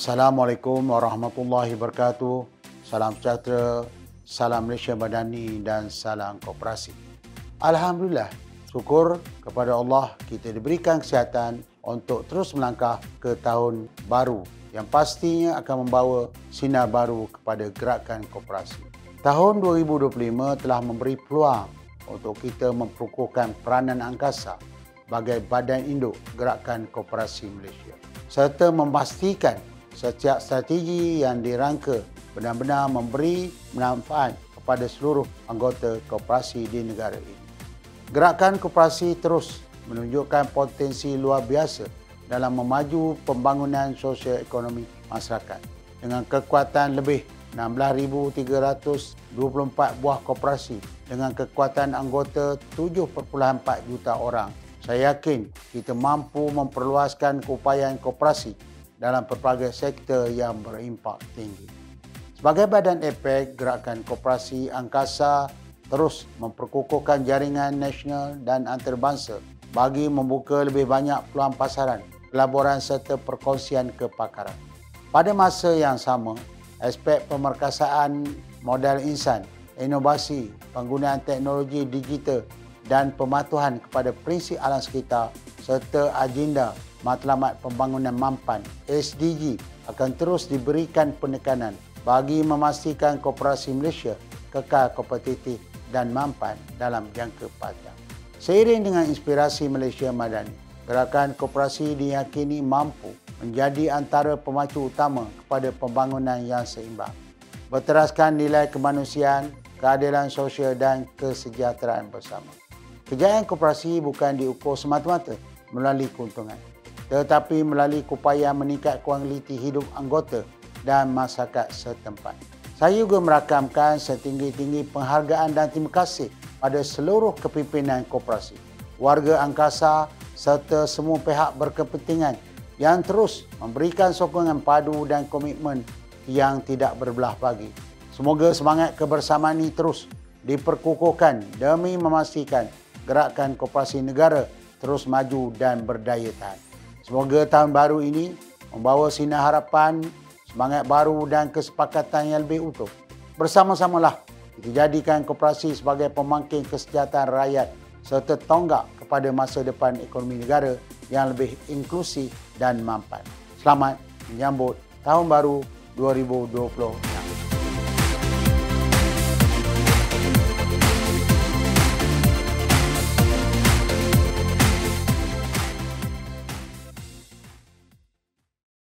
Assalamualaikum warahmatullahi wabarakatuh. Salam sejahtera, salam Malaysia Madani dan salam kooperasi. Alhamdulillah, syukur kepada Allah kita diberikan kesihatan untuk terus melangkah ke tahun baru yang pastinya akan membawa sinar baru kepada gerakan kooperasi. Tahun 2025 telah memberi peluang untuk kita memperkukuhkan peranan angkasa sebagai badan induk gerakan kooperasi Malaysia, serta memastikan setiap strategi yang dirangka benar-benar memberi manfaat kepada seluruh anggota kooperasi di negara ini. Gerakan kooperasi terus menunjukkan potensi luar biasa dalam memaju pembangunan sosio-ekonomi masyarakat dengan kekuatan lebih 16,324 buah kooperasi dengan kekuatan anggota 7.4 juta orang. Saya yakin kita mampu memperluaskan keupayaan kooperasi dalam pelbagai sektor yang berimpak tinggi. Sebagai badan APEC, Gerakan Kooperasi Angkasa terus memperkukuhkan jaringan nasional dan antarabangsa bagi membuka lebih banyak peluang pasaran, pelaburan serta perkongsian kepakaran. Pada masa yang sama, aspek pemerkasaan modal insan, inovasi, penggunaan teknologi digital dan pematuhan kepada prinsip alam sekitar serta agenda Matlamat Pembangunan Mampan (SDG) akan terus diberikan penekanan bagi memastikan kooperasi Malaysia kekal kompetitif dan mampan dalam jangka panjang. Seiring dengan inspirasi Malaysia Madani, gerakan kooperasi diyakini mampu menjadi antara pemacu utama kepada pembangunan yang seimbang, berteraskan nilai kemanusiaan, keadilan sosial dan kesejahteraan bersama. Kejayaan kooperasi bukan diukur semata-mata melalui keuntungan, tetapi melalui upaya meningkat kualiti hidup anggota dan masyarakat setempat. Saya juga merakamkan setinggi-tinggi penghargaan dan terima kasih pada seluruh kepimpinan kooperasi, warga angkasa serta semua pihak berkepentingan yang terus memberikan sokongan padu dan komitmen yang tidak berbelah bagi. Semoga semangat kebersamaan ini terus diperkukuhkan demi memastikan gerakan kooperasi negara terus maju dan berdaya tahan. Semoga tahun baru ini membawa sinar harapan, semangat baru dan kesepakatan yang lebih utuh. Bersama-samalah kita jadikan kooperasi sebagai pemangkin kesejahteraan rakyat serta tonggak kepada masa depan ekonomi negara yang lebih inklusif dan mampan. Selamat menyambut Tahun Baru 2020.